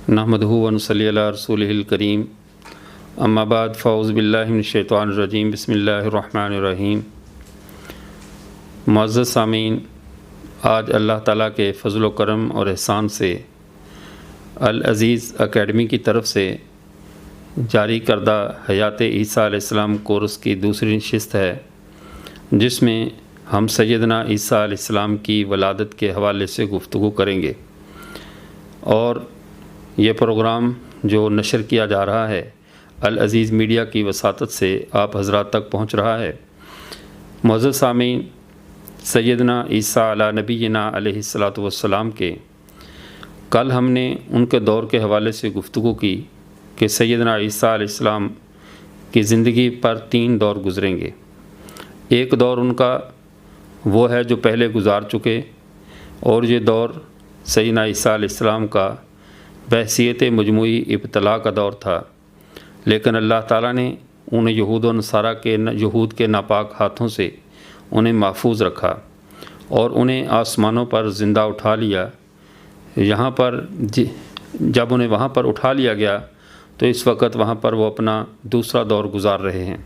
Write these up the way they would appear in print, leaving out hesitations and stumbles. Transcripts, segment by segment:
محمد ونصلی علی رسولہ الکریم اما بعد فاعوذ باللہ من الشیطان الرجیم بسم اللہ الرحمن الرحیم۔ معزز سامعین، آج اللہ تعالیٰ کے فضل و کرم اور احسان سے العزیز اکیڈمی کی طرف سے جاری کردہ حیات-e-Esa علیہ السلام کورس کی دوسری نشست ہے، جس میں ہم سیدنا عیسی علیہ السلام کی ولادت کے حوالے سے گفتگو کریں گے، اور یہ پروگرام جو نشر کیا جا رہا ہے العزیز میڈیا کی وساطت سے آپ حضرات تک پہنچ رہا ہے۔ معزز سامعین، سیدنا عیسی علی نبینا علیہ السلام کے کل ہم نے ان کے دور کے حوالے سے گفتگو کی کہ سیدنا عیسی علیہ السلام کی زندگی پر 3 دور گزریں گے۔ ایک دور ان کا وہ ہے جو پہلے گزار چکے، اور یہ دور سیدنا عیسی علیہ السلام کا بحیثیت مجموعی ابتلاء کا دور تھا، لیکن اللہ تعالیٰ نے انہیں یہود و نصارہ کے یہود کے ناپاک ہاتھوں سے انہیں محفوظ رکھا اور انہیں آسمانوں پر زندہ اٹھا لیا۔ یہاں پر جب انہیں وہاں پر اٹھا لیا گیا تو اس وقت وہاں پر وہ اپنا دوسرا دور گزار رہے ہیں۔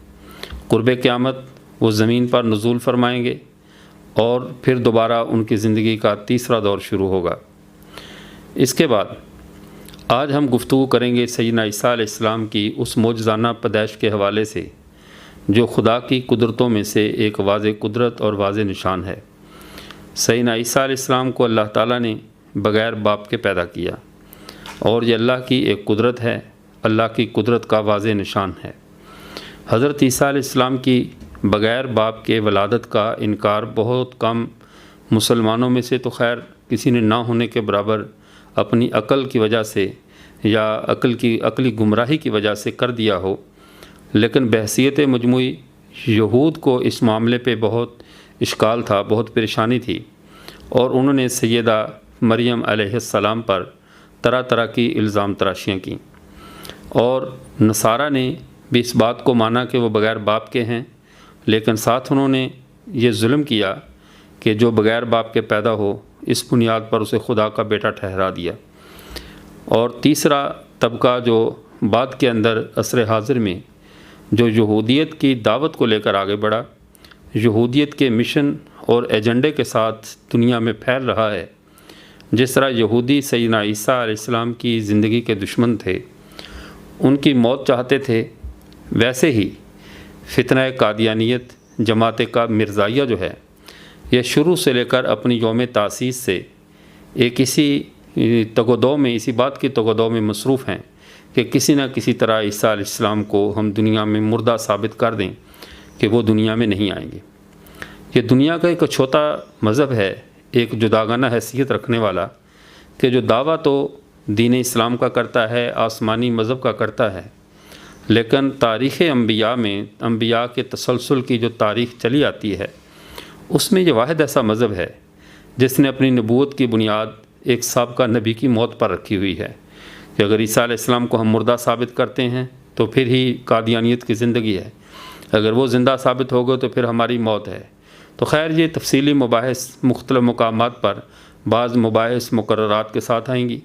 قرب قیامت وہ زمین پر نزول فرمائیں گے اور پھر دوبارہ ان کی زندگی کا تیسرا دور شروع ہوگا۔ اس کے بعد آج ہم گفتگو کریں گے سیدنا عیسی علیہ السلام کی اس معجزانہ پیدائش کے حوالے سے جو خدا کی قدرتوں میں سے ایک واضح قدرت اور واضح نشان ہے۔ سیدنا عیسی علیہ السلام کو اللہ تعالیٰ نے بغیر باپ کے پیدا کیا، اور یہ اللہ کی ایک قدرت ہے، اللہ کی قدرت کا واضح نشان ہے۔ حضرت عیسی علیہ السلام کی بغیر باپ کے ولادت کا انکار بہت کم مسلمانوں میں سے تو خیر کسی نے نہ ہونے کے برابر اپنی عقل کی وجہ سے یا عقلی گمراہی کی وجہ سے کر دیا ہو، لیکن بحیثیت مجموعی یہود کو اس معاملے پہ بہت اشکال تھا، بہت پریشانی تھی، اور انہوں نے سیدہ مریم علیہ السلام پر طرح طرح کی الزام تراشیاں کیں، اور نصارہ نے بھی اس بات کو مانا کہ وہ بغیر باپ کے ہیں، لیکن ساتھ انہوں نے یہ ظلم کیا کہ جو بغیر باپ کے پیدا ہو اس بنیاد پر اسے خدا کا بیٹا ٹھہرا دیا۔ اور تیسرا طبقہ جو بعد کے اندر عصر حاضر میں جو یہودیت کی دعوت کو لے کر آگے بڑھا، یہودیت کے مشن اور ایجنڈے کے ساتھ دنیا میں پھیل رہا ہے۔ جس طرح یہودی سیدنا عیسی علیہ السلام کی زندگی کے دشمن تھے، ان کی موت چاہتے تھے، ویسے ہی فتنہ قادیانیت جماعت کا مرزائیہ جو ہے، یہ شروع سے لے کر اپنی یوم تاسیس سے ایک اسی بات کی تگودو میں مصروف ہیں کہ کسی نہ کسی طرح عیسی علیہ السلام کو ہم دنیا میں مردہ ثابت کر دیں کہ وہ دنیا میں نہیں آئیں گے۔ یہ دنیا کا ایک چھوٹا مذہب ہے، ایک جداگانہ حیثیت رکھنے والا، کہ جو دعویٰ تو دین اسلام کا کرتا ہے، آسمانی مذہب کا کرتا ہے، لیکن تاریخ انبیاء میں انبیاء کے تسلسل کی جو تاریخ چلی آتی ہے، اس میں یہ واحد ایسا مذہب ہے جس نے اپنی نبوت کی بنیاد ایک سابقہ نبی کی موت پر رکھی ہوئی ہے، کہ اگر عیسی علیہ السلام کو ہم مردہ ثابت کرتے ہیں تو پھر ہی قادیانیت کی زندگی ہے، اگر وہ زندہ ثابت ہو گئے تو پھر ہماری موت ہے۔ تو خیر یہ تفصیلی مباحث مختلف مقامات پر بعض مباحث مقررات کے ساتھ آئیں گی،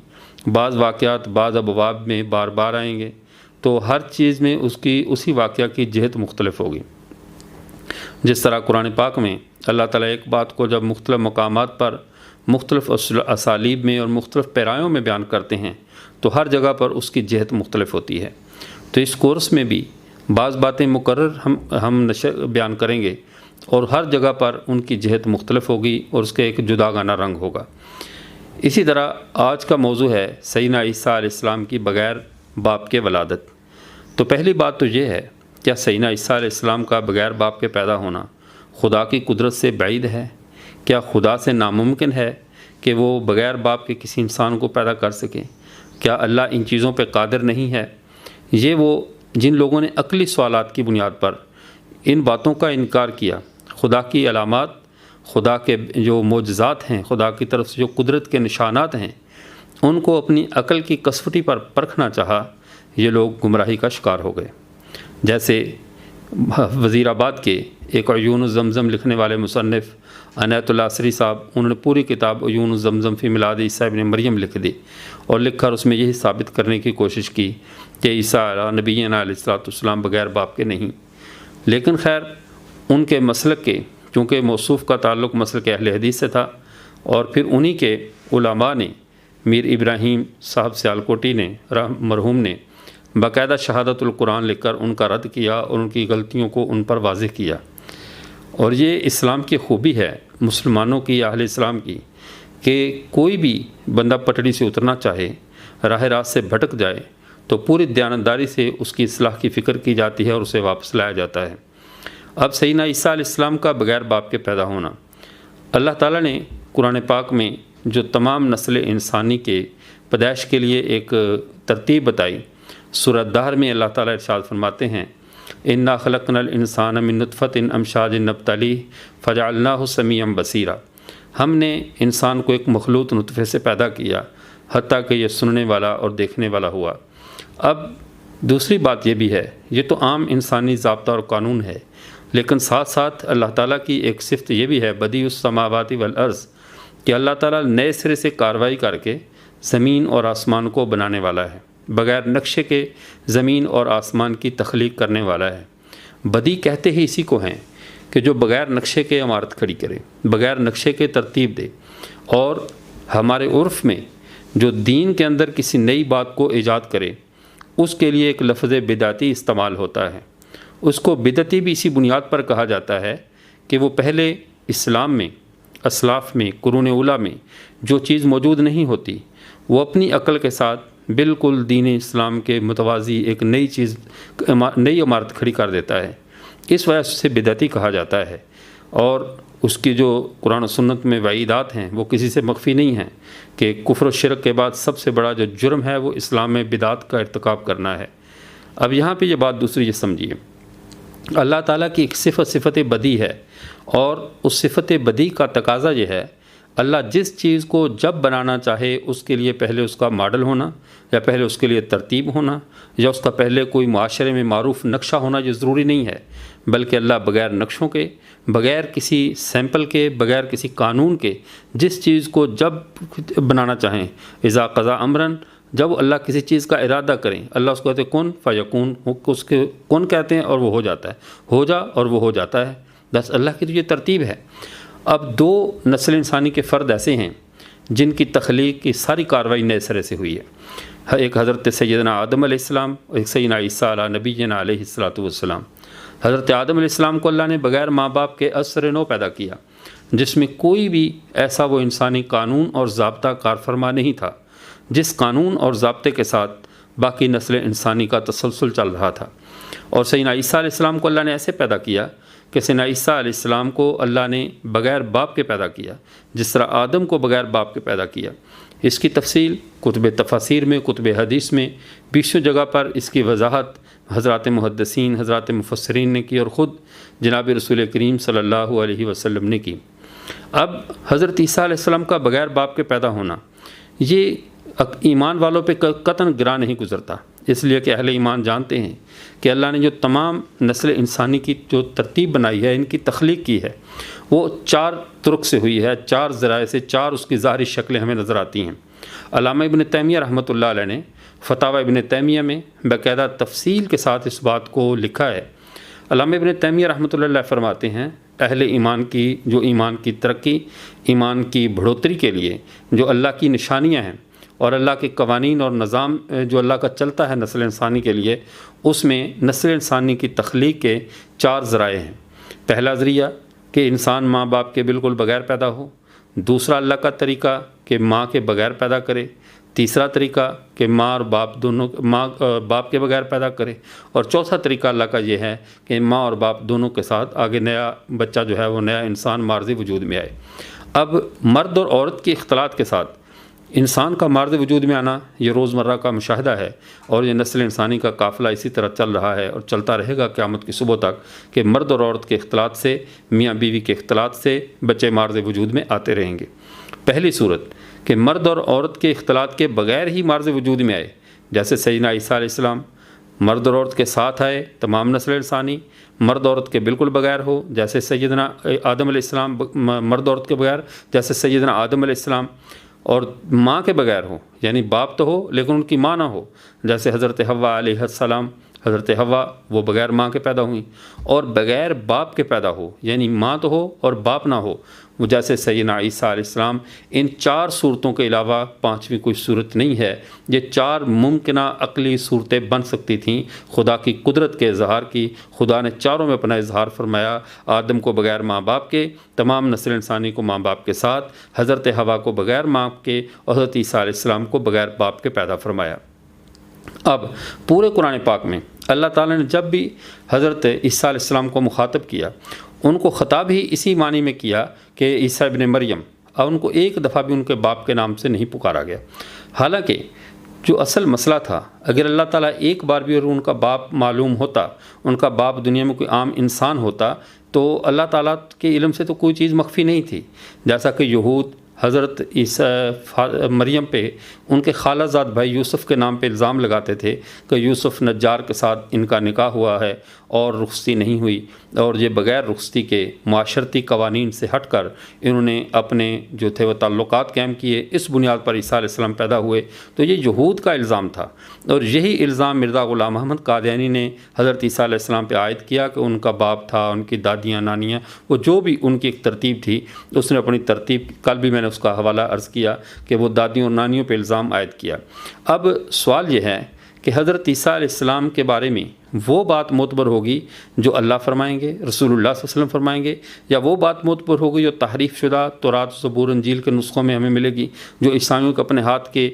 بعض واقعات بعض ابواب میں بار بار آئیں گے، تو ہر چیز میں اسی واقعہ کی جہت مختلف ہوگی۔ جس طرح قرآن پاک میں اللہ تعالیٰ ایک بات کو جب مختلف مقامات پر مختلف اسالیب میں اور مختلف پیرایوں میں بیان کرتے ہیں تو ہر جگہ پر اس کی جہت مختلف ہوتی ہے۔ تو اس کورس میں بھی بعض باتیں مقرر ہم بیان کریں گے، اور ہر جگہ پر ان کی جہت مختلف ہوگی اور اس کا ایک جداگانہ رنگ ہوگا۔ اسی طرح آج کا موضوع ہے سیدنا عیسی علیہ السلام کی بغیر باپ کے ولادت۔ تو پہلی بات تو یہ ہے، کیا سیدنا عیسی علیہ السلام کا بغیر باپ کے پیدا ہونا خدا کی قدرت سے بعید ہے؟ کیا خدا سے ناممکن ہے کہ وہ بغیر باپ کے کسی انسان کو پیدا کر سکے؟ کیا اللہ ان چیزوں پہ قادر نہیں ہے؟ یہ وہ جن لوگوں نے عقلی سوالات کی بنیاد پر ان باتوں کا انکار کیا، خدا کی علامات، خدا کے جو معجزات ہیں، خدا کی طرف سے جو قدرت کے نشانات ہیں، ان کو اپنی عقل کی کسوٹی پر پرکھنا چاہا، یہ لوگ گمراہی کا شکار ہو گئے۔ جیسے وزیر آباد کے ایک عیون الزمزم لکھنے والے مصنف عنایت اللہ عصری صاحب، انہوں نے پوری کتاب عیون زمزم فی میلاد عیسی ابن مریم لکھ دی اور لکھ کر اس میں یہی ثابت کرنے کی کوشش کی کہ عیسیٰ نبینا علیہ السلام بغیر باپ کے نہیں۔ لیکن خیر ان کے مسلک کے، چونکہ موصوف کا تعلق مسلک اہل حدیث سے تھا، اور پھر انہی کے علماء نے، میر ابراہیم صاحب سیالکوٹی نے مرحوم نے باقاعدہ شہادت القرآن لکھ کر ان کا رد کیا اور ان کی غلطیوں کو ان پر واضح کیا۔ اور یہ اسلام کی خوبی ہے مسلمانوں کی، اہل اسلام کی، کہ کوئی بھی بندہ پٹڑی سے اترنا چاہے، راہ راست سے بھٹک جائے تو پوری دیانتداری سے اس کی اصلاح کی فکر کی جاتی ہے اور اسے واپس لایا جاتا ہے۔ اب سیدنا عیسیٰ علیہ السلام کا بغیر باپ کے پیدا ہونا، اللہ تعالیٰ نے قرآن پاک میں جو تمام نسل انسانی کے پیدائش کے لیے ایک ترتیب بتائی، سورہ دہر میں اللہ تعالیٰ ارشاد فرماتے ہیں انا خلقنا الانسان من نطفۃ امشاج نبتلیہ فجعلناہ سمیعا بصیرا، ہم نے انسان کو ایک مخلوط نطفے سے پیدا کیا حتیٰ کہ یہ سننے والا اور دیکھنے والا ہوا۔ اب دوسری بات یہ بھی ہے، یہ تو عام انسانی ضابطہ اور قانون ہے، لیکن ساتھ ساتھ اللہ تعالیٰ کی ایک صفت یہ بھی ہے بدیع السماوات والارض، کہ اللہ تعالیٰ نئے سرے سے کارروائی کر کے زمین اور آسمان کو بنانے والا ہے، بغیر نقشے کے زمین اور آسمان کی تخلیق کرنے والا ہے۔ بدیع کہتے ہی اسی کو ہیں کہ جو بغیر نقشے کے عمارت کھڑی کرے، بغیر نقشے کے ترتیب دے، اور ہمارے عرف میں جو دین کے اندر کسی نئی بات کو ایجاد کرے اس کے لیے ایک لفظ بدعتی استعمال ہوتا ہے۔ اس کو بدعتی بھی اسی بنیاد پر کہا جاتا ہے کہ وہ پہلے اسلام میں، اسلاف میں، قرون اولیٰ میں جو چیز موجود نہیں ہوتی وہ اپنی عقل کے ساتھ بالکل دین اسلام کے متوازی ایک نئی عمارت کھڑی کر دیتا ہے، اس وجہ سے بدعتی کہا جاتا ہے۔ اور اس کی جو قرآن و سنت میں وعیدات ہیں وہ کسی سے مخفی نہیں ہیں کہ کفر و شرک کے بعد سب سے بڑا جو جرم ہے وہ اسلام میں بدعت کا ارتکاب کرنا ہے۔ اب یہاں پہ یہ بات دوسری یہ سمجھیے، اللہ تعالیٰ کی ایک صفت بدیع ہے، اور اس صفت بدیع کا تقاضا یہ ہے اللہ جس چیز کو جب بنانا چاہے اس کے لیے پہلے اس کا ماڈل ہونا، یا پہلے اس کے لیے ترتیب ہونا، یا اس کا پہلے کوئی معاشرے میں معروف نقشہ ہونا، یہ ضروری نہیں ہے، بلکہ اللہ بغیر نقشوں کے، بغیر کسی سیمپل کے، بغیر کسی قانون کے جس چیز کو جب بنانا چاہیں، اذا قضا امرن، جب اللہ کسی چیز کا ارادہ کریں، اللہ اس کو کہتے ہیں کن فیکون، اس کے کن کہتے ہیں اور وہ ہو جاتا ہے، ہو جا اور وہ ہو جاتا ہے، بس اللہ کی تو یہ ترتیب ہے۔ اب دو نسل انسانی کے فرد ایسے ہیں جن کی تخلیق کی ساری کارروائی نئے سرے سے ہوئی ہے، ایک حضرت سیدنا آدم علیہ السلام اور ایک سیدنا عیسیٰ علیہ نبینا علیہ السلام۔ حضرت آدم علیہ السلام کو اللہ نے بغیر ماں باپ کے از سر نو پیدا کیا، جس میں کوئی بھی ایسا وہ انسانی قانون اور ضابطہ کار فرما نہیں تھا جس قانون اور ضابطے کے ساتھ باقی نسل انسانی کا تسلسل چل رہا تھا۔ اور سیدنا عیسیٰ علیہ السلام کو اللہ نے ایسے پیدا کیا کہ سیدنا عیسیٰ علیہ السلام کو اللہ نے بغیر باپ کے پیدا کیا، جس طرح آدم کو بغیر باپ کے پیدا کیا۔ اس کی تفصیل کتب تفاسیر میں، کتب حدیث میں بیسوں جگہ پر اس کی وضاحت حضرات محدثین، حضرات مفسرین نے کی، اور خود جناب رسول کریم صلی اللہ علیہ وسلم نے کی۔ اب حضرت عیسیٰ علیہ السلام کا بغیر باپ کے پیدا ہونا یہ ایمان والوں پہ قطعاً گراں نہیں گزرتا، اس لیے کہ اہل ایمان جانتے ہیں کہ اللہ نے جو تمام نسل انسانی کی جو ترتیب بنائی ہے، ان کی تخلیق کی ہے، وہ 4 طرق سے ہوئی ہے، 4 ذرائع سے، 4 اس کی ظاہری شکلیں ہمیں نظر آتی ہیں۔ علامہ ابن تیمیہ رحمۃ اللہ علیہ نے فتاوی ابن تیمیہ میں باقاعدہ تفصیل کے ساتھ اس بات کو لکھا ہے۔ علامہ ابن تیمیہ رحمۃ اللہ علیہ فرماتے ہیں اہل ایمان کی جو ایمان کی ترقی، ایمان کی بڑھوتری کے لیے جو اللہ کی نشانیاں ہیں اور اللہ کے قوانین اور نظام جو اللہ کا چلتا ہے نسل انسانی کے لیے، اس میں نسل انسانی کی تخلیق کے 4 ذرائع ہیں۔ پہلا ذریعہ کہ انسان ماں باپ کے بالکل بغیر پیدا ہو، دوسرا اللہ کا طریقہ کہ ماں کے بغیر پیدا کرے، تیسرا طریقہ کہ ماں اور باپ کے بغیر پیدا کرے، اور چوتھا طریقہ اللہ کا یہ ہے کہ ماں اور باپ دونوں کے ساتھ آگے نیا بچہ جو ہے وہ نیا انسان مارزی وجود میں آئے۔ اب مرد اور عورت کی اختلاط کے ساتھ انسان کا مارد وجود میں آنا یہ روزمرہ کا مشاہدہ ہے، اور یہ نسل انسانی کا قافلہ اسی طرح چل رہا ہے اور چلتا رہے گا قیامت کی صبح تک، کہ مرد اور عورت کے اختلاط سے، میاں بیوی کے اختلاط سے بچے مارد وجود میں آتے رہیں گے۔ پہلی صورت کہ مرد اور عورت کے اختلاط کے بغیر ہی مارد وجود میں آئے، جیسے سیدنا عیسیٰ علیہ السلام مرد اور عورت کے ساتھ آئے تمام نسل انسانی، مرد عورت کے بالکل بغیر ہو جیسے سیدنا آدم علیہ السلام، مرد عورت کے بغیر جیسے سیدنا آدم علیہ السلام، اور ماں کے بغیر ہو یعنی باپ تو ہو لیکن ان کی ماں نہ ہو جیسے حضرت حفظہ علیہ السلام، حضرت حفظہ وہ بغیر ماں کے پیدا ہوئیں، اور بغیر باپ کے پیدا ہو یعنی ماں تو ہو اور باپ نہ ہو وہ جیسے سیدنا عیسی علیہ السلام۔ ان 4 صورتوں کے علاوہ 5ویں کوئی صورت نہیں ہے۔ یہ 4 ممکنہ عقلی صورتیں بن سکتی تھیں خدا کی قدرت کے اظہار کی۔ خدا نے چاروں میں اپنا اظہار فرمایا، آدم کو بغیر ماں باپ کے، تمام نسل انسانی کو ماں باپ کے ساتھ، حضرت حوا کو بغیر ماں کے، اور حضرت عیسیٰ علیہ السلام کو بغیر باپ کے پیدا فرمایا۔ اب پورے قرآن پاک میں اللہ تعالیٰ نے جب بھی حضرت عیسیٰ علیہ السلام کو مخاطب کیا ان کو خطاب ہی اسی معنی میں کیا کہ عیسیٰ ابن مریم، اور ان کو ایک دفعہ بھی ان کے باپ کے نام سے نہیں پکارا گیا۔ حالانکہ جو اصل مسئلہ تھا، اگر اللہ تعالیٰ ایک بار بھی ان کا باپ معلوم ہوتا، ان کا باپ دنیا میں کوئی عام انسان ہوتا، تو اللہ تعالیٰ کے علم سے تو کوئی چیز مخفی نہیں تھی۔ جیسا کہ یہود حضرت عیسیٰ مریم پہ ان کے خالہ زاد بھائی یوسف کے نام پہ الزام لگاتے تھے کہ یوسف نجار کے ساتھ ان کا نکاح ہوا ہے اور رخصتی نہیں ہوئی، اور یہ بغیر رخصتی کے معاشرتی قوانین سے ہٹ کر انہوں نے اپنے جو تھے وہ تعلقات قائم کیے، اس بنیاد پر عیسیٰ علیہ السلام پیدا ہوئے۔ تو یہ یہود کا الزام تھا، اور یہی الزام مرزا غلام احمد قادیانی نے حضرت عیسیٰ علیہ السلام پہ عائد کیا کہ ان کا باپ تھا، ان کی دادیاں نانیاں، وہ جو بھی ان کی ایک ترتیب تھی، اس نے اپنی ترتیب، کل بھی میں نے اس کا حوالہ عرض کیا کہ وہ دادیوں اور نانیوں پہ الزام عائد کیا۔ اب سوال یہ ہے کہ حضرت عیسیٰ علیہ السلام کے بارے میں وہ بات معتبر ہوگی جو اللہ فرمائیں گے، رسول اللہ صلی اللہ علیہ وسلم فرمائیں گے، یا وہ بات معتبر ہوگی جو تحریف شدہ تورات، زبور، انجیل کے نسخوں میں ہمیں ملے گی، جو عیسائیوں کے اپنے ہاتھ کے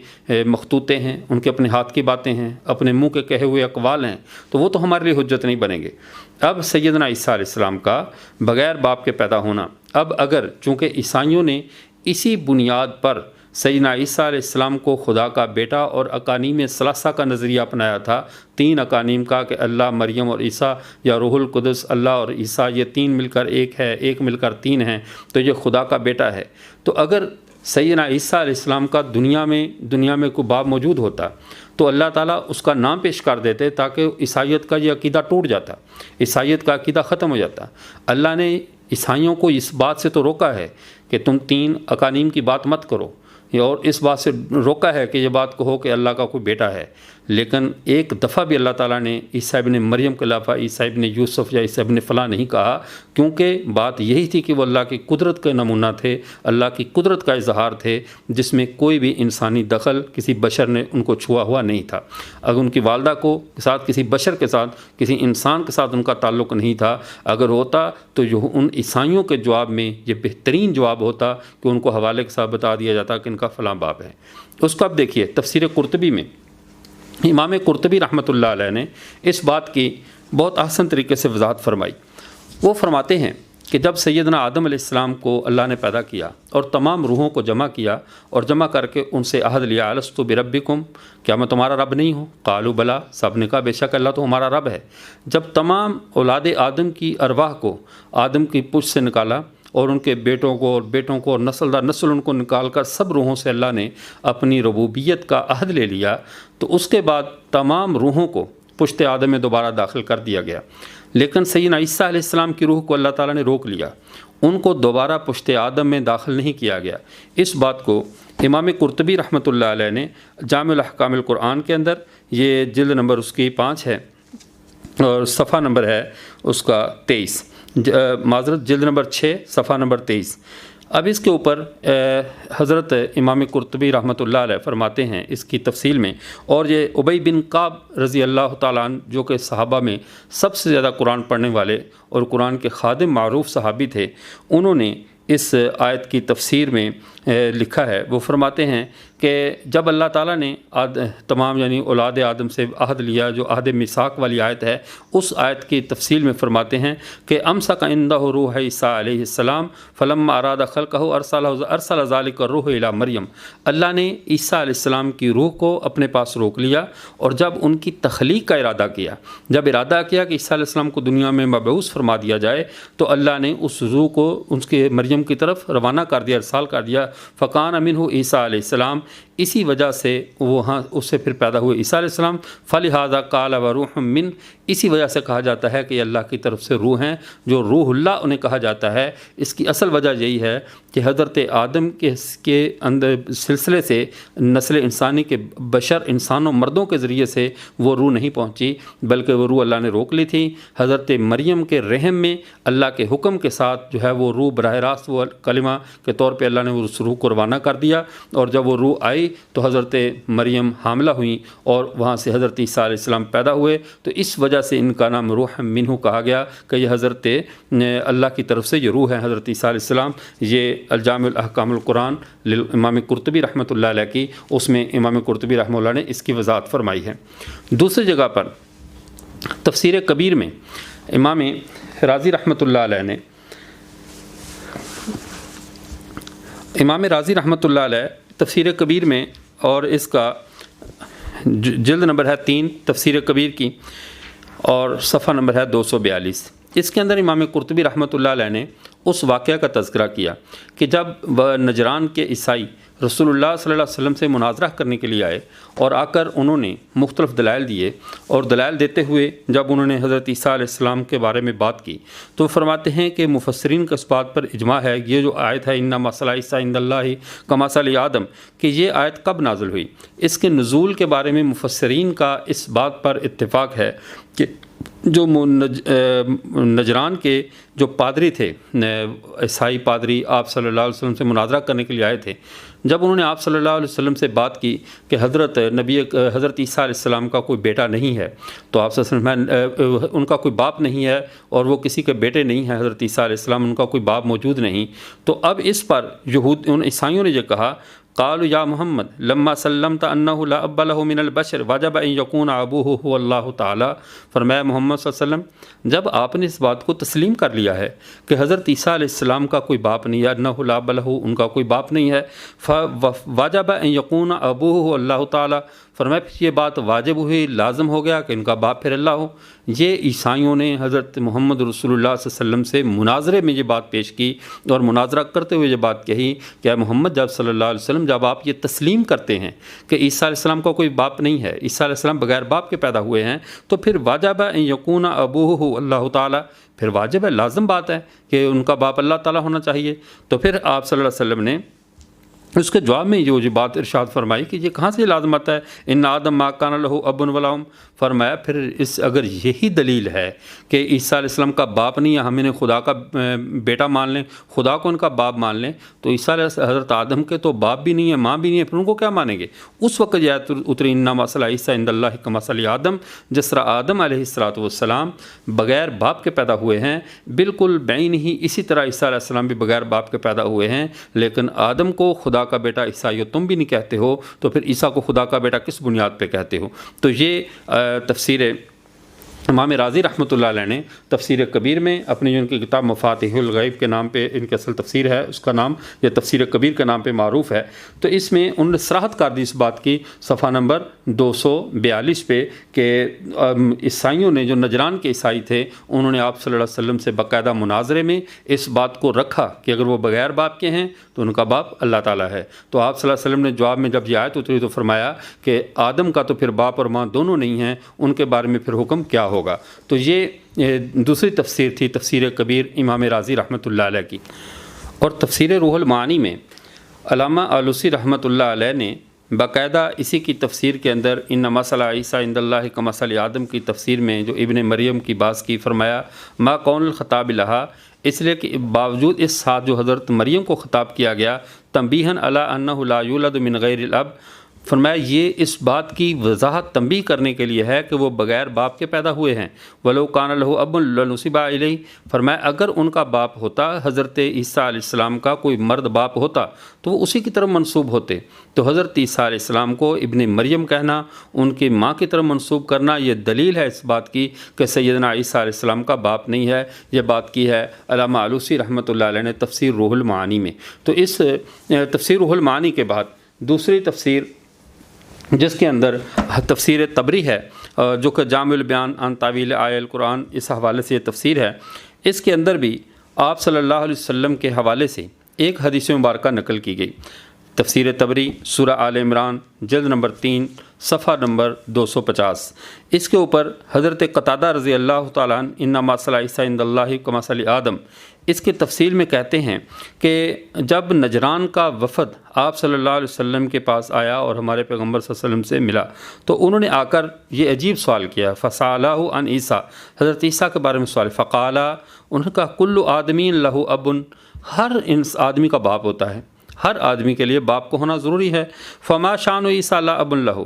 مخطوطے ہیں، ان کے اپنے ہاتھ کی باتیں ہیں، اپنے منہ کے کہے ہوئے اقوال ہیں، تو وہ تو ہمارے لیے حجت نہیں بنیں گے۔ اب سیدنا عیسیٰ علیہ السلام کا بغیر باپ کے پیدا ہونا، اب اگر چونکہ عیسائیوں نے اسی بنیاد پر سیدنا عیسیٰ علیہ السلام کو خدا کا بیٹا اور اقانیم ثلاثہ کا نظریہ اپنایا تھا، 3 اقانیم کا کہ اللہ، مریم اور عیسیٰ، یا روح القدس، اللہ اور عیسیٰ، یہ 3 مل کر ایک ہے، ایک مل کر 3 ہیں، تو یہ خدا کا بیٹا ہے۔ تو اگر سیدنا عیسیٰ علیہ السلام کا دنیا میں کوئی باپ موجود ہوتا تو اللہ تعالیٰ اس کا نام پیش کر دیتے تاکہ عیسائیت کا یہ عقیدہ ٹوٹ جاتا، عیسائیت کا عقیدہ ختم ہو جاتا۔ اللہ نے عیسائیوں کو اس بات سے تو روکا ہے کہ تم 3 اقانیم کی بات مت کرو، اور اس بات سے روکا ہے کہ یہ بات کہو کہ اللہ کا کوئی بیٹا ہے، لیکن ایک دفعہ بھی اللہ تعالیٰ نے عیسیٰ ابن مریم کے علاوہ عیسیٰ ابن یوسف یا عیسیٰ ابن فلاں نہیں کہا، کیونکہ بات یہی تھی کہ وہ اللہ کی قدرت کا نمونہ تھے، اللہ کی قدرت کا اظہار تھے، جس میں کوئی بھی انسانی دخل کسی بشر نے ان کو چھوا ہوا نہیں تھا۔ اگر ان کی والدہ کو ساتھ کسی بشر کے ساتھ، کسی انسان کے ساتھ ان کا تعلق نہیں تھا، اگر ہوتا تو ان عیسائیوں کے جواب میں یہ بہترین جواب ہوتا کہ ان کو حوالے کے ساتھ بتا دیا جاتا کہ ان کا فلاں باپ ہے۔ اس کو اب دیکھیے تفسیر قرطبی میں امام قرطبی رحمۃ اللہ علیہ نے اس بات کی بہت احسن طریقے سے وضاحت فرمائی۔ وہ فرماتے ہیں کہ جب سیدنا آدم علیہ السلام کو اللہ نے پیدا کیا اور تمام روحوں کو جمع کیا اور جمع کر کے ان سے عہد لیا، الستو بربکم، کیا میں تمہارا رب نہیں ہوں؟ قالوا بلا، سب نے کہا بے شک اللہ تو ہمارا رب ہے۔ جب تمام اولاد آدم کی ارواح کو آدم کی پشت سے نکالا اور ان کے بیٹوں کو اور نسل در نسل ان کو نکال کر سب روحوں سے اللہ نے اپنی ربوبیت کا عہد لے لیا، تو اس کے بعد تمام روحوں کو پشت آدم میں دوبارہ داخل کر دیا گیا، لیکن سیدنا عیسیٰ علیہ السلام کی روح کو اللہ تعالیٰ نے روک لیا، ان کو دوبارہ پشت آدم میں داخل نہیں کیا گیا۔ اس بات کو امام قرطبی رحمۃ اللہ علیہ نے جامع الاحکام القرآن کے اندر، یہ جلد نمبر اس کی 5 ہے اور صفحہ نمبر ہے اس کا 23، معذرت جلد نمبر 6 صفحہ نمبر 23۔ اب اس کے اوپر حضرت امام قرطبی رحمۃ اللہ علیہ فرماتے ہیں اس کی تفصیل میں، اور یہ ابی بن کعب رضی اللہ تعالیٰ عنہ جو کہ صحابہ میں سب سے زیادہ قرآن پڑھنے والے اور قرآن کے خادم معروف صحابی تھے، انہوں نے اس آیت کی تفسیر میں لکھا ہے، وہ فرماتے ہیں کہ جب اللہ تعالیٰ نے تمام یعنی اولاد آدم سے عہد لیا، جو عہد میثاق والی آیت ہے، اس آیت کی تفصیل میں فرماتے ہیں کہ امسک عندہ روح عیسیٰ علیہ السلام فلما اراد خلقہ ارسل ذلک الروح الی مریم، اللہ نے عیسیٰ علیہ السلام کی روح کو اپنے پاس روک لیا، اور جب ان کی تخلیق کا ارادہ کیا، جب ارادہ کیا کہ عیسیٰ علیہ السلام کو دنیا میں مبعوث فرما دیا جائے، تو اللہ نے اس روح کو اس کے مریم کی طرف روانہ کر دیا، ارسال کر دیا، فکان منہ عیسیٰ علیہ السلام، اسی وجہ سے وہاں اس سے پھر پیدا ہوئے عیسیٰ علیہ السلام، فلہذا قال وروح من، اسی وجہ سے کہا جاتا ہے کہ یہ اللہ کی طرف سے روح ہیں، جو روح اللہ انہیں کہا جاتا ہے۔ اس کی اصل وجہ یہی ہے کہ حضرت آدم کے اندر سلسلے سے نسل انسانی کے بشر انسانوں مردوں کے ذریعے سے وہ روح نہیں پہنچی، بلکہ وہ روح اللہ نے روک لی تھی۔ حضرت مریم کے رحم میں اللہ کے حکم کے ساتھ جو ہے وہ روح براہ راست وہ کلمہ کے طور پہ اللہ نے اس روح کو روانہ کر دیا، اور جب وہ روح آئی تو حضرت مریم حاملہ ہوئیں اور وہاں سے حضرت عیسیٰ علیہ السلام پیدا ہوئے۔ تو اس وجہ سے ان کا نام روح منہ کہا گیا کہ یہ حضرت اللہ کی طرف سے یہ روح ہے حضرت عیسیٰ علیہ السلام۔ یہ الجامع الاحکام القرآن امام قرطبی رحمۃ اللہ علیہ کی، اس میں امام قرطبی رحمہ اللہ نے اس کی وضاحت فرمائی ہے۔ دوسری جگہ پر تفسیر کبیر میں امام راضی رحمۃ اللہ علیہ نے، امام راضی رحمۃ اللہ علیہ تفسیر کبیر میں، اور اس کا جلد نمبر ہے 3 تفسیر کبیر کی، اور صفحہ نمبر ہے 242۔ اس کے اندر امام قرطبی رحمۃ اللہ علیہ نے اس واقعہ کا تذکرہ کیا کہ جب نجران کے عیسائی رسول اللہ صلی اللہ علیہ وسلم سے مناظرہ کرنے کے لیے آئے، اور آ کر انہوں نے مختلف دلائل دیے، اور دلائل دیتے ہوئے جب انہوں نے حضرت عیسیٰ علیہ السلام کے بارے میں بات کی تو فرماتے ہیں کہ مفسرین کا اس بات پر اجماع ہے، یہ جو آیت ہے انما مثل عیسی عند اللہ کمثل آدم، کہ یہ آیت کب نازل ہوئی۔ اس کے نزول کے بارے میں مفسرین کا اس بات پر اتفاق ہے کہ جو نجران کے جو پادری تھے، عیسائی پادری آپ صلی اللہ علیہ وسلم سے مناظرہ کرنے کے لیے آئے تھے، جب انہوں نے آپ صلی اللہ علیہ وسلم سے بات کی کہ حضرت عیسیٰ علیہ السلام کا کوئی بیٹا نہیں ہے، تو آپ صلی اللہ علیہ وسلم ان کا کوئی باپ نہیں ہے اور وہ کسی کے بیٹے نہیں ہیں، حضرت عیسیٰ علیہ السلام ان کا کوئی باپ موجود نہیں، تو اب اس پر ان عیسائیوں نے یہ کہا قالوا یا محمد لما سلمت انه لا اب له من البشر وجب ان يكون ابوه هو اللہ تعالی، فرمایا محمد صلی اللہ علیہ وسلم جب آپ نے اس بات کو تسلیم کر لیا ہے کہ حضرت عیسیٰ علیہ السلام کا کوئی باپ نہیں ہے، انه لا اب له ان کا کوئی باپ نہیں ہے، فوجب ان يكون ابوه هو اللہ تعالی، فرمایا پھر یہ بات واجب ہوئی، لازم ہو گیا کہ ان کا باپ پھر اللہ ہو۔ یہ عیسائیوں نے حضرت محمد رسول اللہ صلی اللہ علیہ وسلم سے مناظرے میں یہ بات پیش کی اور مناظرہ کرتے ہوئے یہ بات کہی کہ اے محمد جب صلی اللہ علیہ وسلم جب آپ یہ تسلیم کرتے ہیں کہ عیسیٰ علیہ السلام کا کوئی باپ نہیں ہے، عیسیٰ علیہ السلام بغیر باپ کے پیدا ہوئے ہیں، تو پھر واجب ان یکون ابوہ اللہ تعالیٰ، پھر واجب ہے، لازم بات ہے کہ ان کا باپ اللہ تعالیٰ ہونا چاہیے۔ تو پھر آپ صلی اللہ علیہ وسلم نے اس کے جواب میں یہ بات ارشاد فرمائی کہ یہ کہاں سے لازمت ہے، ان آدم ما کان لہ اب ولا ام، فرمایا پھر اگر یہی دلیل ہے کہ عیسیٰ علیہ السلام کا باپ نہیں ہے، ہم انہیں خدا کا بیٹا مان لیں، خدا کو ان کا باپ مان لیں، تو عیسیٰ حضرت آدم کے تو باپ بھی نہیں ہے، ماں بھی نہیں ہے، پھر ان کو کیا مانیں گے؟ اس وقت یہ آیت اتری انما مثل عیسی عند اللہ کمثل آدم، جس طرح آدم علیہ السلام بغیر باپ کے پیدا ہوئے ہیں، بالکل بعین ہی اسی طرح عیسیٰ علیہ السلام بھی بغیر باپ کے پیدا ہوئے ہیں، لیکن آدم کو خدا کا بیٹا عیسائیو تم بھی نہیں کہتے ہو، تو پھر عیسیٰ کو خدا کا بیٹا کس بنیاد پہ کہتے ہو؟ تو یہ تفسیر امام راضی رحمۃ اللہ علیہ نے تفسیر کبیر میں اپنی جو ان کی کتاب مفاتیح الغیب کے نام پہ ان کی اصل تفسیر ہے، اس کا نام یہ تفسیر کبیر کے نام پہ معروف ہے، تو اس میں انہوں نے صراحت کر دی اس بات کی صفحہ نمبر 242 پہ کہ عیسائیوں نے جو نجران کے عیسائی تھے انہوں نے آپ صلی اللہ علیہ وسلم سے باقاعدہ مناظرے میں اس بات کو رکھا کہ اگر وہ بغیر باپ کے ہیں تو ان کا باپ اللہ تعالیٰ ہے۔ تو آپ صلی اللہ علیہ وسلم نے جواب میں جب یہ آیت اتری تو فرمایا کہ آدم کا تو پھر باپ اور ماں دونوں نہیں ہیں، ان کے بارے میں پھر حکم کیا ہوگا؟ تو یہ دوسری تفسیر تھی تفسیر کبیر امام راضی رحمۃ اللہ علیہ کی۔ اور تفسیر روح المعانی میں علامہ آلوسی رحمۃ اللہ علیہ نے باقاعدہ اسی کی تفسیر کے اندر ان مثل عیسی عند اللہ کمثل آدم کی تفسیر میں جو ابن مریم کی بات کی، فرمایا ما کون الخطاب لہا، اس لیے کہ باوجود اس ساتھ جو حضرت مریم کو خطاب کیا گیا تنبیہاً علی انہ لا یولد من غیر الاب، فرمایا یہ اس بات کی وضاحت تنبیہ کرنے کے لیے ہے کہ وہ بغیر باپ کے پیدا ہوئے ہیں، ولو کان لہ اب لنسب الیہ، فرمایا اگر ان کا باپ ہوتا، حضرت عیسیٰ علیہ السلام کا کوئی مرد باپ ہوتا تو وہ اسی کی طرف منسوب ہوتے، تو حضرت عیسیٰ علیہ السلام کو ابن مریم کہنا، ان کی ماں کی طرف منسوب کرنا، یہ دلیل ہے اس بات کی کہ سیدنا عیسیٰ علیہ السلام کا باپ نہیں ہے۔ یہ بات کی ہے علامہ آلوسی رحمۃ اللہ علیہ نے تفسیر روح المعانی میں۔ تو اس تفسیر روح المعانی کے بعد دوسری تفسیر جس کے اندر تفسیر طبری ہے جو کہ جامع البیان عن تاویل آیہ القرآن، اس حوالے سے یہ تفسیر ہے، اس کے اندر بھی آپ صلی اللہ علیہ وسلم کے حوالے سے ایک حدیث مبارکہ نقل کی گئی۔ تفسیر طبری سورہ آل عمران جلد نمبر 3 صفحہ نمبر 250۔ اس کے اوپر حضرت قتادہ رضی اللہ تعالیٰ عنہ انما مثل عیسی عند اللہ کمثل آدم، اس کی تفصیل میں کہتے ہیں کہ جب نجران کا وفد آپ صلی اللہ علیہ وسلم کے پاس آیا اور ہمارے پیغمبر صلی اللہ علیہ وسلم سے ملا تو انہوں نے آ کر یہ عجیب سوال کیا، فسألہ عن عیسیٰ، حضرت عیسیٰ کے بارے میں سوال، فقالا، انہوں نے کہا کل آدمی لہ اب، ہر آدمی کا باپ ہوتا ہے، ہر آدمی کے لیے باپ کو ہونا ضروری ہے، فما شان عیسیٰ لا اب لہ،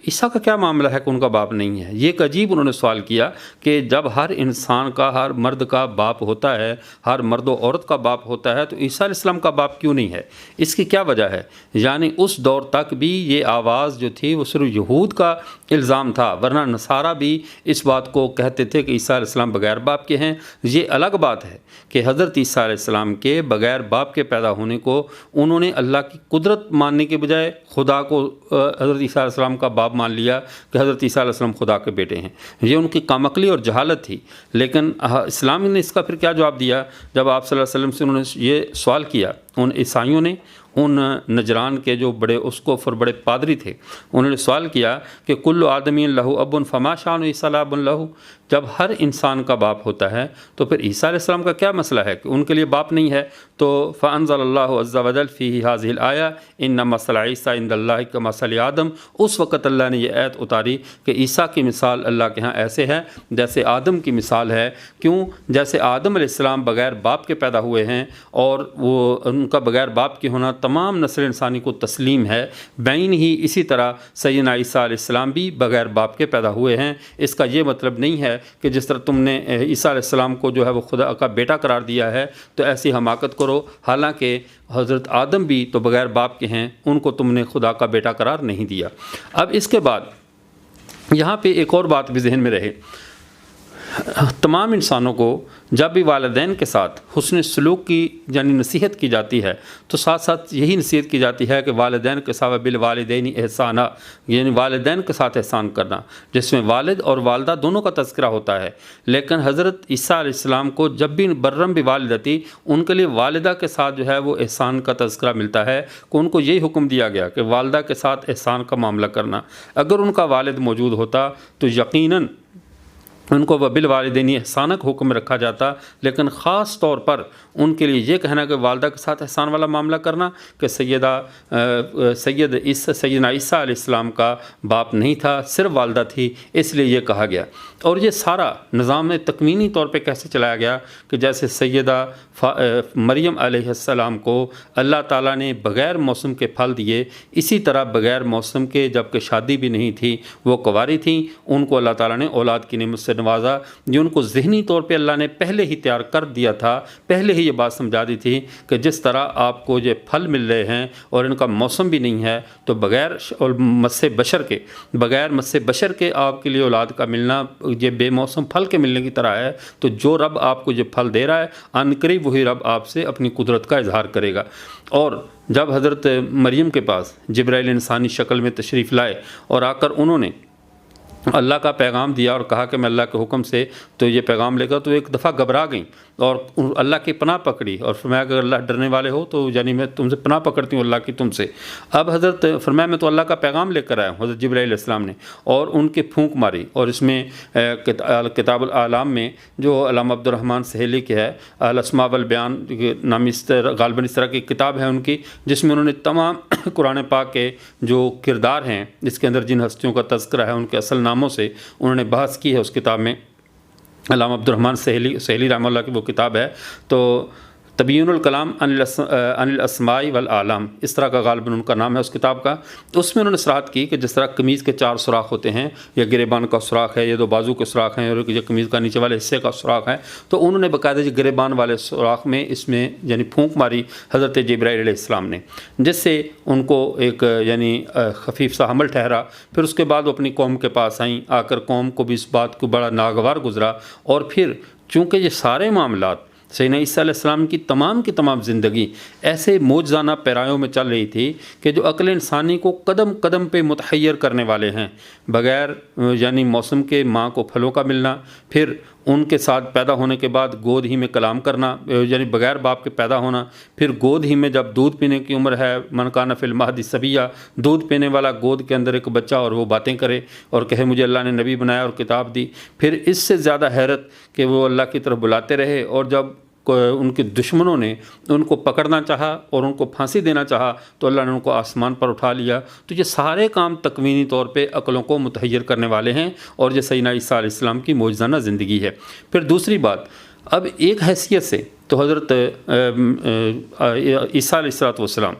عیسیٰ کا کیا معاملہ ہے کہ ان کا باپ نہیں ہے؟ یہ ایک عجیب انہوں نے سوال کیا کہ جب ہر انسان کا، ہر مرد کا باپ ہوتا ہے، ہر مرد و عورت کا باپ ہوتا ہے، تو عیسیٰ علیہ السلام کا باپ کیوں نہیں ہے؟ اس کی کیا وجہ ہے؟ یعنی اس دور تک بھی یہ آواز جو تھی وہ صرف یہود کا الزام تھا، ورنہ نصارہ بھی اس بات کو کہتے تھے کہ عیسیٰ علیہ السلام بغیر باپ کے ہیں۔ یہ الگ بات ہے کہ حضرت عیسیٰ علیہ السلام کے بغیر باپ کے پیدا ہونے کو انہوں نے اللہ کی قدرت ماننے کے بجائے خدا کو حضرت عیسیٰ علیہ السلام کا باپ مان لیا کہ حضرت عیسیٰ علیہ السلام خدا کے بیٹے ہیں۔ یہ ان کی کام عقلی اور جہالت تھی۔ لیکن اسلام نے اس کا پھر کیا جواب دیا؟ جب آپ صلی اللہ علیہ وسلم سے انہوں نے یہ سوال کیا، ان عیسائیوں نے، ان نجران کے جو بڑے اسقف اور بڑے پادری تھے، انہوں نے سوال کیا کہ کل آدمی لہ اب فما شان عیسیٰ لا اب لہ، جب ہر انسان کا باپ ہوتا ہے تو پھر عیسیٰ علیہ السلام کا کیا مسئلہ ہے کہ ان کے لیے باپ نہیں ہے؟ تو فانزل اللہ عز وجل فیہ ہذہ الآیہ ان مثل عیسیٰ عند اللہ کمثل آدم، اس وقت اللہ نے یہ آیت اتاری کہ عیسیٰ کی مثال اللہ کے ہاں ایسے ہے جیسے آدم کی مثال ہے۔ کیوں؟ جیسے آدم علیہ السلام بغیر باپ کے پیدا ہوئے ہیں اور وہ ان کا بغیر باپ کے ہونا تمام نسل انسانی کو تسلیم ہے، بین ہی اسی طرح سیدنا عیسیٰ علیہ السلام بھی بغیر باپ کے پیدا ہوئے ہیں۔ اس کا یہ مطلب نہیں ہے کہ جس طرح تم نے عیسیٰ علیہ السلام کو جو ہے وہ خدا کا بیٹا قرار دیا ہے تو ایسی حماقت کرو، حالانکہ حضرت آدم بھی تو بغیر باپ کے ہیں، ان کو تم نے خدا کا بیٹا قرار نہیں دیا۔ اب اس کے بعد یہاں پہ ایک اور بات بھی ذہن میں رہے، تمام انسانوں کو جب بھی والدین کے ساتھ حسن سلوک کی یعنی نصیحت کی جاتی ہے تو ساتھ ساتھ یہی نصیحت کی جاتی ہے کہ والدین کے ساتھ بالوالدین احسانہ، یعنی والدین کے ساتھ احسان کرنا، جس میں والد اور والدہ دونوں کا تذکرہ ہوتا ہے۔ لیکن حضرت عیسیٰ علیہ السلام کو جب بھی برم بوالدتی، ان کے لیے والدہ کے ساتھ جو ہے وہ احسان کا تذکرہ ملتا ہے کہ ان کو یہی حکم دیا گیا کہ والدہ کے ساتھ احسان کا معاملہ کرنا۔ اگر ان کا والد موجود ہوتا تو یقیناً ان کو بالوالدین احسانہ کا حکم رکھا جاتا، لیکن خاص طور پر ان کے لیے یہ کہنا کہ والدہ کے ساتھ احسان والا معاملہ کرنا کہ سیدنا عیسیٰ علیہ السلام کا باپ نہیں تھا، صرف والدہ تھی، اس لیے یہ کہا گیا۔ اور یہ سارا نظام تکوینی طور پہ کیسے چلایا گیا کہ جیسے سیدہ مریم علیہ السلام کو اللہ تعالیٰ نے بغیر موسم کے پھل دیے، اسی طرح بغیر موسم کے جب کہ شادی بھی نہیں تھی، وہ کنواری تھیں، ان کو اللہ تعالیٰ نے اولاد کی نعمت سے نوازا، جو ان کو ذہنی طور پہ اللہ نے پہلے ہی تیار کر دیا تھا، پہلے ہی یہ بات سمجھا دی تھی کہ جس طرح آپ کو یہ پھل مل رہے ہیں اور ان کا موسم بھی نہیں ہے تو بغیر مس بشر کے آپ کے لیے اولاد کا ملنا یہ بے موسم پھل کے ملنے کی طرح ہے، تو جو رب آپ کو یہ پھل دے رہا ہے عنقریب وہی رب آپ سے اپنی قدرت کا اظہار کرے گا۔ اور جب حضرت مریم کے پاس جبرائیل انسانی شکل میں تشریف لائے اور آ کر انہوں نے اللہ کا پیغام دیا اور کہا کہ میں اللہ کے حکم سے تو یہ پیغام لے کر، تو ایک دفعہ گھبرا گئیں اور اللہ کی پناہ پکڑی اور فرمایا اگر اللہ ڈرنے والے ہو تو یعنی میں تم سے پناہ پکڑتی ہوں اللہ کی تم سے۔ اب حضرت فرمایا میں تو اللہ کا پیغام لے کر آیا ہوں، حضرت جبرائیل علیہ السلام نے، اور ان کے پھونک ماری۔ اور اس میں کتاب العالم میں جو علامہ عبد الرحمن سہیلی کے ہے الاسماء والبیان نامی غالباً اس طرح کی کتاب ہے ان کی، جس میں انہوں نے تمام قرآن پاک کے جو کردار ہیں جس کے اندر جن ہستیوں کا تذکرہ ہے ان کے اصل ناموں سے انہوں نے بحث کی ہے۔ اس کتاب میں علامہ عبد الرحمن سہیلی رحمہ اللہ کی وہ کتاب ہے، تو تبیین الکلام عن الاسماء والعالم اس طرح کا غالباً ان کا نام ہے اس کتاب کا۔ اس میں انہوں نے صراحت کی کہ جس طرح قمیض کے 4 سوراخ ہوتے ہیں، یا گریبان کا سوراخ ہے، یا 2 بازو کے سوراخ ہیں، اور یہ قمیض کا نیچے والے حصے کا سوراخ ہے، تو انہوں نے باقاعدہ گریبان والے سوراخ میں اس میں یعنی پھونک ماری حضرت جبرائیل علیہ السلام نے، جس سے ان کو ایک یعنی خفیف سا حمل ٹھہرا۔ پھر اس کے بعد وہ اپنی قوم کے پاس آئیں، آ کر قوم کو بھی اس بات کو بڑا ناگوار گزرا، اور پھر چونکہ یہ سارے معاملات سیدنا عیسیٰ علیہ السلام کی تمام زندگی ایسے موجزانہ پیرایوں میں چل رہی تھی کہ جو عقل انسانی کو قدم قدم پہ متحیر کرنے والے ہیں، بغیر یعنی موسم کے ماں کو پھلوں کا ملنا، پھر ان کے ساتھ پیدا ہونے کے بعد گود ہی میں کلام کرنا، یعنی بغیر باپ کے پیدا ہونا، پھر گود ہی میں جب دودھ پینے کی عمر ہے، من کان فی المہد صبیہ، دودھ پینے والا گود کے اندر ایک بچہ اور وہ باتیں کرے اور کہے مجھے اللہ نے نبی بنایا اور کتاب دی، پھر اس سے زیادہ حیرت کہ وہ اللہ کی طرف بلاتے رہے، اور جب ان کے دشمنوں نے ان کو پکڑنا چاہا اور ان کو پھانسی دینا چاہا تو اللہ نے ان کو آسمان پر اٹھا لیا۔ تو یہ سارے کام تکوینی طور پہ عقلوں کو متحیر کرنے والے ہیں، اور یہ سیدنا عیسیٰ علیہ السلام کی معجزانہ زندگی ہے۔ پھر دوسری بات، اب ایک حیثیت سے تو حضرت عیسیٰ علیہ السلام،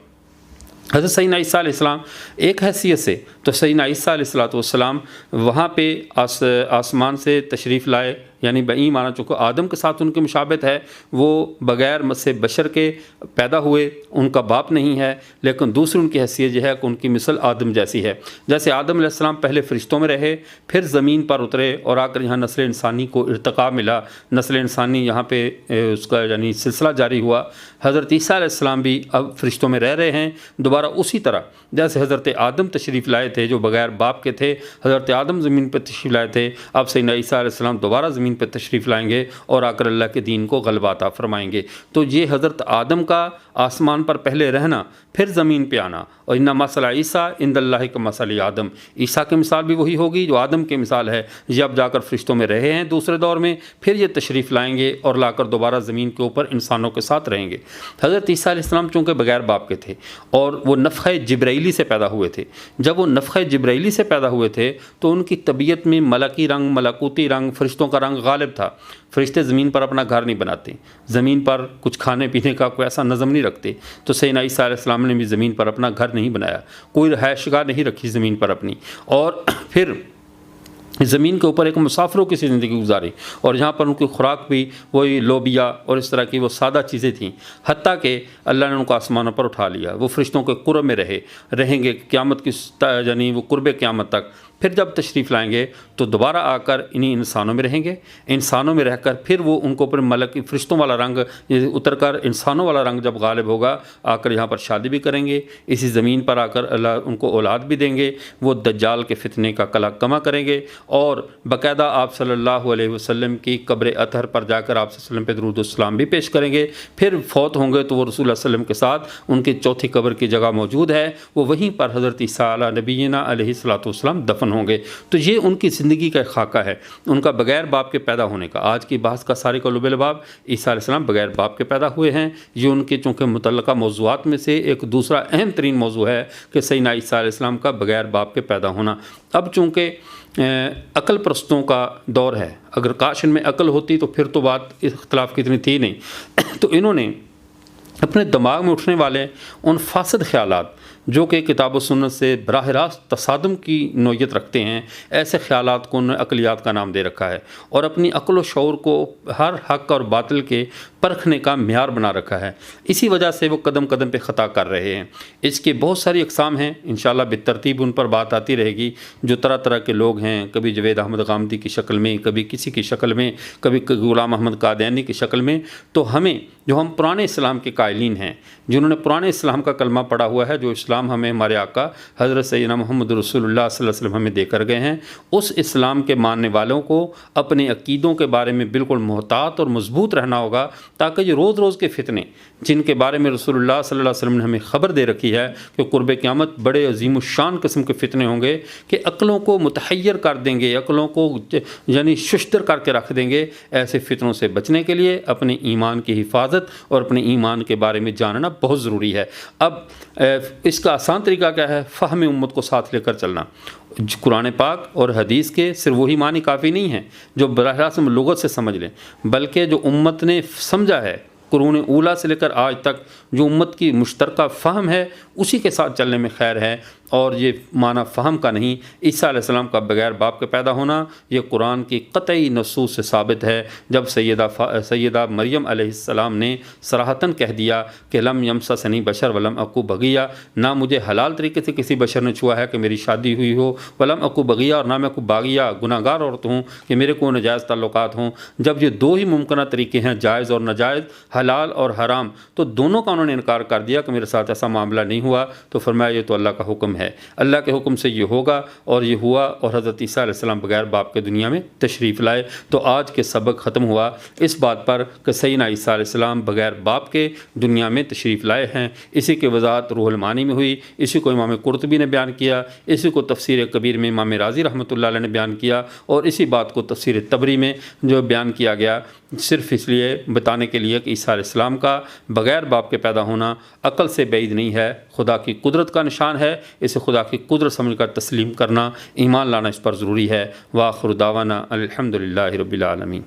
حضرت سیدنا عیسیٰ علیہ السلام ایک حیثیت سے تو سیدنا عیسیٰ علیہ السلام وہاں پہ آسمان سے تشریف لائے، یعنی بئی معنی چونکہ آدم کے ساتھ ان کی مشابہت ہے، وہ بغیر مس بشر کے پیدا ہوئے، ان کا باپ نہیں ہے، لیکن دوسری ان کی حیثیت یہ ہے کہ ان کی مثل آدم جیسی ہے۔ جیسے آدم علیہ السلام پہلے فرشتوں میں رہے، پھر زمین پر اترے اور آ کر یہاں نسل انسانی کو ارتقاء ملا، نسل انسانی یہاں پہ اس کا یعنی سلسلہ جاری ہوا۔ حضرت عیسیٰ علیہ السلام بھی اب فرشتوں میں رہ رہے ہیں دوبارہ اسی طرح جیسے حضرت آدم تشریف لائے تھے جو بغیر باپ کے تھے، حضرت آدم زمین پہ تشریف لائے تھے، اب سیدنا عیسیٰ علیہ السلام دوبارہ زمین پہ تشریف لائیں گے اور آ کر اللہ کے دین کو غلبہ عطا فرمائیں گے۔ تو یہ حضرت آدم کا آسمان پر پہلے رہنا، پھر زمین پہ آنا، اور ان مثل عیسیٰ عند اللہ کا مثل آدم، عیسیٰ کی مثال بھی وہی ہوگی جو آدم کی مثال ہے، یہ اب جا کر فرشتوں میں رہے ہیں دوسرے دور میں، پھر یہ تشریف لائیں گے اور لا کر دوبارہ زمین کے اوپر انسانوں کے ساتھ رہیں گے۔ حضرت عیسیٰ علیہ السلام چونکہ بغیر باپ کے تھے اور وہ نفخہ جبرائیلی سے پیدا ہوئے تھے، جب وہ نفخہ جبرائیلی سے پیدا ہوئے تھے تو ان کی طبیعت میں ملکی رنگ، ملکوتی رنگ، فرشتوں کا رنگ غالب تھا۔ فرشتے زمین پر اپنا گھر نہیں بناتے، زمین پر کچھ کھانے پینے کا کوئی ایسا نظم نہیں رکھتے، تو سیدنا عیسیٰ علیہ السلام نے بھی زمین پر اپنا گھر نہیں بنایا، کوئی رہائش گاہ نہیں رکھی زمین پر اپنی، اور پھر زمین کے اوپر ایک مسافروں کی سی زندگی گزاری، اور جہاں پر ان کی خوراک بھی وہی لوبیا اور اس طرح کی وہ سادہ چیزیں تھیں، حتیٰ کہ اللہ نے ان کو آسمانوں پر اٹھا لیا، وہ فرشتوں کے قرب میں رہیں گے قیامت کی یعنی وہ قرب قیامت تک۔ پھر جب تشریف لائیں گے تو دوبارہ آ کر انہی انسانوں میں رہیں گے، انسانوں میں رہ کر پھر وہ ان کو پر ملک فرشتوں والا رنگ اتر کر انسانوں والا رنگ جب غالب ہوگا، آ کر یہاں پر شادی بھی کریں گے، اسی زمین پر آ کر اللہ ان کو اولاد بھی دیں گے، وہ دجال کے فتنے کا کلا کما کریں گے، اور باقاعدہ آپ صلی اللہ علیہ وسلم کی قبر اطہر پر جا کر آپ صلی اللہ علیہ وسلم پہ درود و السلام بھی پیش کریں گے۔ پھر فوت ہوں گے تو وہ رسول اللہ صلی اللہ علیہ وسلم کے ساتھ ان کی چوتھی قبر کی جگہ موجود ہے، وہ وہیں پر حضرت عیسیٰ علیہ نبینا علیہ السلام دفن ہوں گے۔ تو یہ ان کی زندگی کا ایک خاکہ ہے، ان کا بغیر باپ کے پیدا ہونے کا۔ آج کی بحث کا سارے کا لب لباب عیسیٰ علیہ السلام بغیر باپ کے پیدا ہوئے ہیں، یہ ان کے چونکہ متعلقہ موضوعات میں سے ایک دوسرا اہم ترین موضوع ہے کہ سیدنا عیسیٰ علیہ السلام کا بغیر باپ کے پیدا ہونا۔ اب چونکہ عقل پرستوں کا دور ہے، اگر کاش ان میں عقل ہوتی تو پھر تو بات اختلاف کی اتنی تھی نہیں، تو انہوں نے اپنے دماغ میں اٹھنے والے ان فاسد خیالات جو کہ کتاب و سنت سے براہ راست تصادم کی نوعیت رکھتے ہیں، ایسے خیالات کو انہوں نے عقلیات کا نام دے رکھا ہے، اور اپنی عقل و شعور کو ہر حق اور باطل کے پرکھنے کا معیار بنا رکھا ہے۔ اسی وجہ سے وہ قدم قدم پہ خطا کر رہے ہیں۔ اس کے بہت ساری اقسام ہیں، انشاءاللہ بالترتیب ان پر بات آتی رہے گی، جو طرح طرح کے لوگ ہیں، کبھی جوید احمد غامدی کی شکل میں، کبھی کسی کی شکل میں، کبھی غلام محمد قادیانی کی شکل میں۔ تو ہمیں جو ہم پرانے اسلام کے قائلین ہیں، جنہوں نے پرانے اسلام کا کلمہ پڑھا ہوا ہے، جو اسلام ہمیں ہمارے آقا حضرت سیدنا محمد رسول اللہ صلی اللہ علیہ وسلم ہمیں دے کر گئے ہیں، اس اسلام کے ماننے والوں کو اپنے عقیدوں کے بارے میں بالکل محتاط اور مضبوط رہنا ہوگا، تاکہ یہ روز روز کے فتنے جن کے بارے میں رسول اللہ صلی اللہ علیہ وسلم نے ہمیں خبر دے رکھی ہے کہ قرب قیامت بڑے عظیم الشان قسم کے فتنے ہوں گے کہ عقلوں کو متحیر کر دیں گے، عقلوں کو یعنی ششتر کر کے رکھ دیں گے، ایسے فتنوں سے بچنے کے لیے اپنے ایمان کی حفاظت اور اپنے ایمان کے بارے میں جاننا بہت ضروری ہے۔ اب اس کا آسان طریقہ کیا ہے؟ فہم امت کو ساتھ لے کر چلنا۔ قرآن پاک اور حدیث کے صرف وہی معنی کافی نہیں ہیں جو براہ راست لغت سے سمجھ لیں، بلکہ جو امت نے سمجھا ہے قرون اولیٰ سے لے کر آج تک، جو امت کی مشترکہ فہم ہے اسی کے ساتھ چلنے میں خیر ہے، اور یہ معنی فہم کا نہیں۔ عیسیٰ علیہ السلام کا بغیر باپ کے پیدا ہونا یہ قرآن کی قطعی نصوص سے ثابت ہے، جب سیدہ مریم علیہ السلام نے صراحتاً کہہ دیا کہ لم یمسسنی بشر ولم اکو بغیہ، نہ مجھے حلال طریقے سے کسی بشر نے چھوا ہے کہ میری شادی ہوئی ہو، ولم اکو بغیہ، اور نہ میں کوئی باغیہ گناہ گار عورت ہوں کہ میرے کو ناجائز تعلقات ہوں۔ جب یہ دو ہی ممکنہ طریقے ہیں، جائز اور ناجائز، حلال اور حرام، تو دونوں کا انہوں نے انکار کر دیا کہ میرے ساتھ ایسا معاملہ نہیں ہوا، تو فرمایا یہ تو اللہ کا حکم ہے ہے، اللہ کے حکم سے یہ ہوگا اور یہ ہوا، اور حضرت عیسیٰ علیہ السلام بغیر باپ کے دنیا میں تشریف لائے۔ تو آج کے سبق ختم ہوا اس بات پر کہ سیدنا عیسیٰ علیہ السلام بغیر باپ کے دنیا میں تشریف لائے ہیں۔ اسی کی وضاحت روح المعانی میں ہوئی، اسی کو امام قرطبی نے بیان کیا، اسی کو تفسیر کبیر میں امام راضی رحمۃ اللہ علیہ نے بیان کیا، اور اسی بات کو تفسیر تبری میں جو بیان کیا گیا صرف اس لیے بتانے کے لیے کہ عیسیٰ علیہ السلام کا بغیر باپ کے پیدا ہونا عقل سے بعید نہیں ہے، خدا کی قدرت کا نشان ہے، اسے خدا کی قدرت سمجھ کر تسلیم کرنا، ایمان لانا اس پر ضروری ہے۔ وآخر دعوانا الحمدللہ رب العالمین۔